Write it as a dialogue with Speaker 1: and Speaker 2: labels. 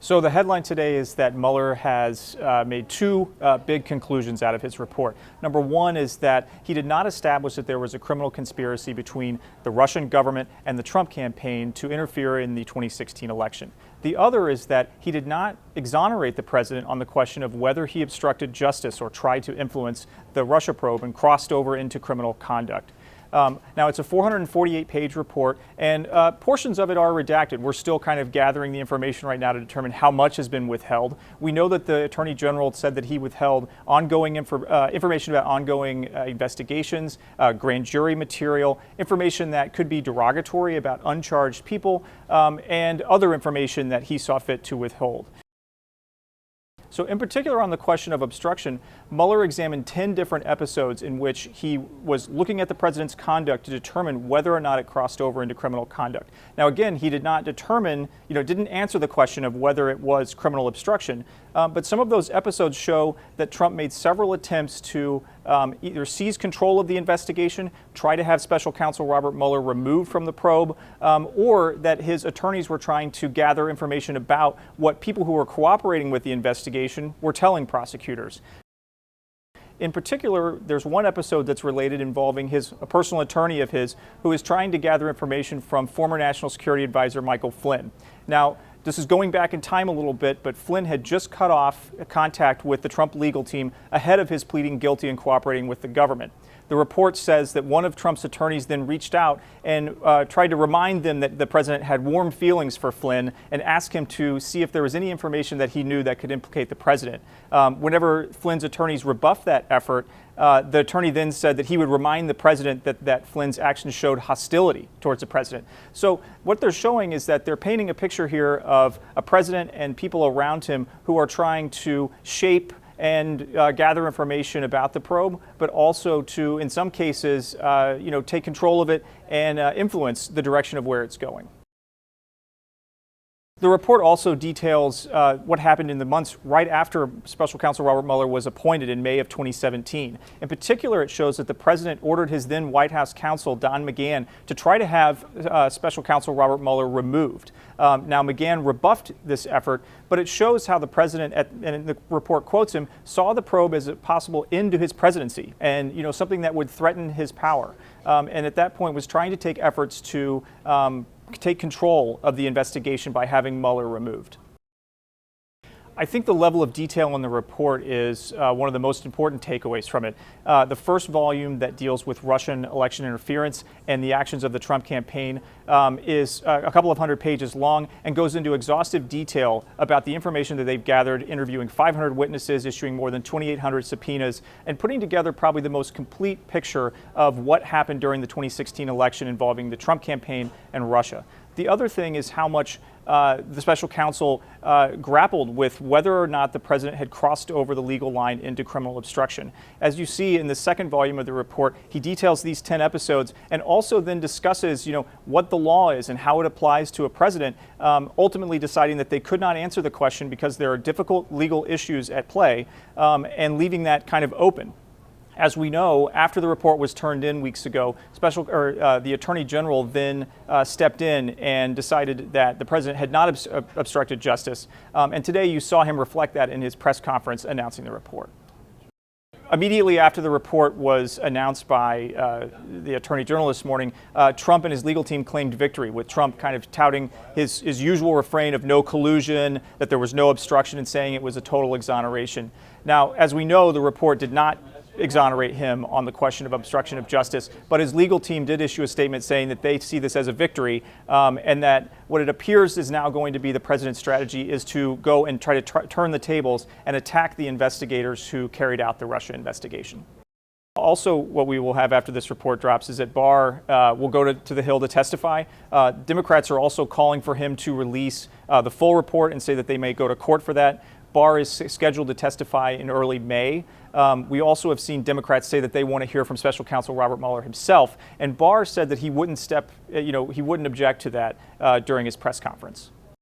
Speaker 1: So the headline today is that Mueller has made two big conclusions out of his report. Number one is that he did not establish that there was a criminal conspiracy between the Russian government and the Trump campaign to interfere in the 2016 election. The other is that he did not exonerate the president on the question of whether he obstructed justice or tried to influence the Russia probe and crossed over into criminal conduct. Now, it's a 448-page report, and portions of it are redacted. We're still kind of gathering the information right now to determine how much has been withheld. We know that the Attorney General said that he withheld ongoing information about ongoing investigations, grand jury material, information that could be derogatory about uncharged people, and other information that he saw fit to withhold. So in particular on the question of obstruction, Mueller examined 10 different episodes in which he was looking at the president's conduct to determine whether or not it crossed over into criminal conduct. Now again, he did not determine, didn't answer the question of whether it was criminal obstruction, but some of those episodes show that Trump made several attempts to either seize control of the investigation, try to have special counsel Robert Mueller removed from the probe, or that his attorneys were trying to gather information about what people who were cooperating with the investigation were telling prosecutors. In particular, there's one episode that's related involving a personal attorney of his who is trying to gather information from former National Security Advisor Michael Flynn. Now, this is going back in time a little bit, but Flynn had just cut off contact with the Trump legal team ahead of his pleading guilty and cooperating with the government. The report says that one of Trump's attorneys then reached out and tried to remind them that the president had warm feelings for Flynn and asked him to see if there was any information that he knew that could implicate the president. Whenever Flynn's attorneys rebuffed that effort, the attorney then said that he would remind the president that Flynn's actions showed hostility towards the president. So what they're showing is that they're painting a picture here of a president and people around him who are trying to shape and gather information about the probe, but also to, in some cases, take control of it and influence the direction of where it's going. The report also details what happened in the months right after Special Counsel Robert Mueller was appointed in May of 2017. In particular, it shows that the president ordered his then White House counsel, Don McGahn, to try to have Special Counsel Robert Mueller removed. Now, McGahn rebuffed this effort, but it shows how the president, and the report quotes him, saw the probe as a possible end to his presidency and something that would threaten his power. And at that point was trying to take efforts to take control of the investigation by having Mueller removed. I think the level of detail in the report is one of the most important takeaways from it. The first volume that deals with Russian election interference and the actions of the Trump campaign is a couple of hundred pages long and goes into exhaustive detail about the information that they've gathered, interviewing 500 witnesses, issuing more than 2,800 subpoenas, and putting together probably the most complete picture of what happened during the 2016 election involving the Trump campaign and Russia. The other thing is how much the special counsel grappled with whether or not the president had crossed over the legal line into criminal obstruction. As you see in the second volume of the report, he details these 10 episodes and also then discusses, what the law is and how it applies to a president, ultimately deciding that they could not answer the question because there are difficult legal issues at play, and leaving that kind of open. As we know, after the report was turned in weeks ago, the Attorney General then stepped in and decided that the president had not obstructed justice. And today you saw him reflect that in his press conference announcing the report. Immediately after the report was announced by the Attorney General this morning, Trump and his legal team claimed victory, with Trump kind of touting his usual refrain of no collusion, that there was no obstruction, and saying it was a total exoneration. Now, as we know, the report did not exonerate him on the question of obstruction of justice, but his legal team did issue a statement saying that they see this as a victory, and that what it appears is now going to be the president's strategy is to go and try to turn the tables and attack the investigators who carried out the Russia investigation. Also, what we will have after this report drops is that Barr will go to the Hill to testify. Democrats are also calling for him to release the full report and say that they may go to court for that. Barr is scheduled to testify in early May. We also have seen Democrats say that they want to hear from Special Counsel Robert Mueller himself, and Barr said that he wouldn't object to that during his press conference.